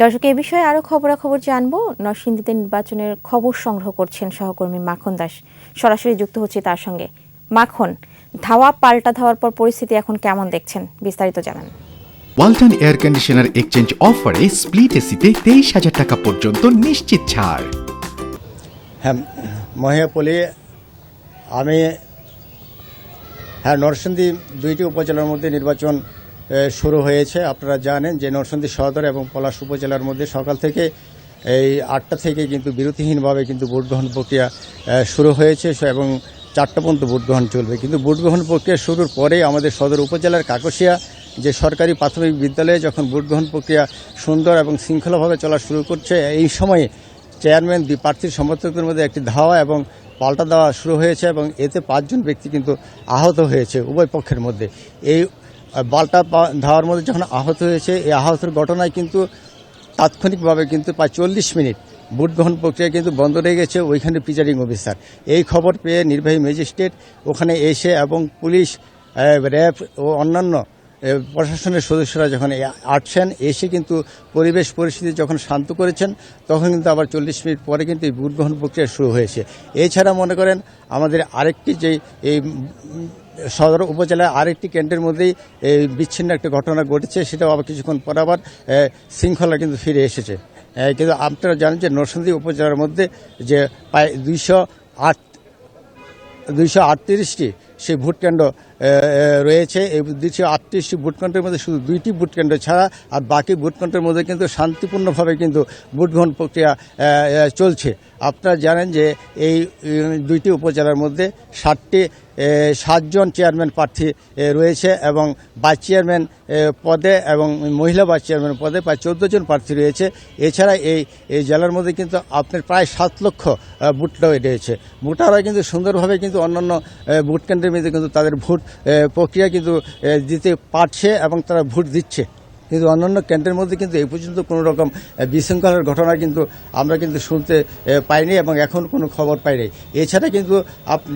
দর্শক, এ বিষয়ে আরো খবরাখবর জানবো। নরসিংদীতে নির্বাচনের খবর সংগ্রহ করছেন সহকর্মী মাখন দাস। সরাসরি যুক্ত হচ্ছে তার সঙ্গে। মাখন, ধাওয়া পাল্টা ধাওয়ার পর পরিস্থিতি এখন কেমন দেখছেন, বিস্তারিত জানান। ওয়ালটন এয়ার কন্ডিশনার এক্সচেঞ্জ অফারে স্প্লিট এসিতে 23,000 টাকা পর্যন্ত নিশ্চিত ছাড়। হ্যাঁ মহিয়াপল্লী, আমি নরসিংদী দুইটি উপজেলার মধ্যে নির্বাচন শুরু হয়েছে। আপনারা জানেন যে নরসিংদী সদর এবং পলাশ উপজেলার মধ্যে সকাল থেকে এই 8টা থেকে কিন্তু বিরতিহীনভাবে কিন্তু ভোট গ্রহণ প্রক্রিয়া শুরু হয়েছে এবং 4টা পর্যন্ত ভোট গ্রহণ চলবে। কিন্তু ভোট গ্রহণ প্রক্রিয়া শুরুর পরে আমাদের সদর উপজেলার কাকসিয়া যে সরকারি প্রাথমিক বিদ্যালয়ে যখন ভোট গ্রহণ প্রক্রিয়া সুন্দর এবং শৃঙ্খলাভাবে চলা শুরু করছে, এই সময়ে চেয়ারম্যান প্রার্থীর সমর্থকদের মধ্যে একটি ধাওয়া এবং পাল্টা দেওয়া শুরু হয়েছে এবং এতে 5 জন ব্যক্তি কিন্তু আহত হয়েছে উভয় পক্ষের মধ্যে। এই পাল্টা ধাওয়ার মধ্যে যখন আহত হয়েছে, এই আহতের ঘটনায় কিন্তু তাৎক্ষণিকভাবে কিন্তু প্রায় 40 মিনিট ভোট গ্রহণ প্রক্রিয়া কিন্তু বন্ধ রয়ে গেছে ওইখানে প্রিজাইডিং অফিসার। এই খবর পেয়ে নির্বাহী ম্যাজিস্ট্রেট ওখানে এসে এবং পুলিশ, র্যাব ও অন্যান্য প্রশাসনের সদস্যরা যখন আসছেন, এসে কিন্তু পরিবেশ পরিস্থিতি যখন শান্ত করেছেন, তখন কিন্তু আবার 40 মিনিট পরে কিন্তু এই ভোট গ্রহণ প্রক্রিয়া শুরু হয়েছে। এছাড়া মনে করেন আমাদের আরেকটি যে এই সদর উপজেলায় আরেকটি কেন্দ্রের মধ্যেই বিচ্ছিন্ন একটা ঘটনা ঘটেছে, সেটাও আবার কিছুক্ষণ পর আবার শৃঙ্খলা কিন্তু ফিরে এসেছে। কিন্তু আপনারা জানেন যে নরসিংদী উপজেলার মধ্যে যে প্রায় 238টি সেই ভোটকেন্দ্র রয়েছে। এই 238টি ভোটকেন্দ্রের মধ্যে শুধু 2টি ভোটকেন্দ্র ছাড়া আর বাকি ভোটকেন্দ্রের মধ্যে কিন্তু শান্তিপূর্ণভাবে কিন্তু ভোট গ্রহণ প্রক্রিয়া চলছে। আপনারা জানেন যে এই 2টি উপজেলার মধ্যে 7 জন চেয়ারম্যান প্রার্থী রয়েছে এবং ভাইস চেয়ারম্যান পদে এবং মহিলা ভাইস চেয়ারম্যান পদে প্রায় 14 জন প্রার্থী রয়েছে। এছাড়া এই জেলার মধ্যে কিন্তু আপনার প্রায় 7 লক্ষ ভোটার রয়েছে। ভোটাররা কিন্তু সুন্দরভাবে কিন্তু অন্যান্য ভোট কেন্দ্রের মধ্যে কিন্তু তাদের ভোট প্রক্রিয়া কিন্তু দিতে পারছে এবং তারা ভোট দিচ্ছে। কিন্তু অন্যান্য কেন্দ্রের মধ্যে কিন্তু এই পর্যন্ত কোনো রকম বিশৃঙ্খলার ঘটনা কিন্তু আমরা কিন্তু শুনতে পাইনি এবং এখন কোনো খবর পাইনি। এছাড়া কিন্তু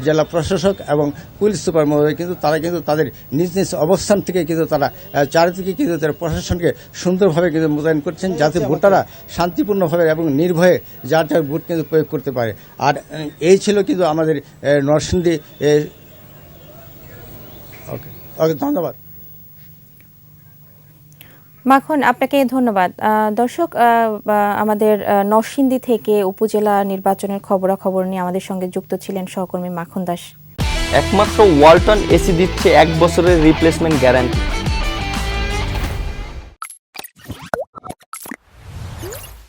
জেলা প্রশাসক এবং পুলিশ সুপার মহোদয় কিন্তু তারা কিন্তু তাদের নিজ নিজ অবস্থান থেকে কিন্তু তারা চারিদিকে কিন্তু তারা প্রশাসনকে সুন্দরভাবে কিন্তু মোতায়েন করছেন, যাতে ভোটাররা শান্তিপূর্ণভাবে এবং নির্ভয়ে যার যার ভোট কিন্তু প্রয়োগ করতে পারে। আর এই ছিল কিন্তু আমাদের নরসিংদী। ওকে ওকে, ধন্যবাদ মাখন, আপনাকে ধন্যবাদ। দর্শক, আমাদের নরসিংদী থেকে উপজেলা নির্বাচনের খবরাখবর নিয়ে আমাদের সঙ্গে যুক্ত ছিলেন সহকর্মী মাখন দাস। একমাত্র ওয়ালটন এসি দিচ্ছে 1 বছরের রিপ্লেসমেন্ট গ্যারান্টি।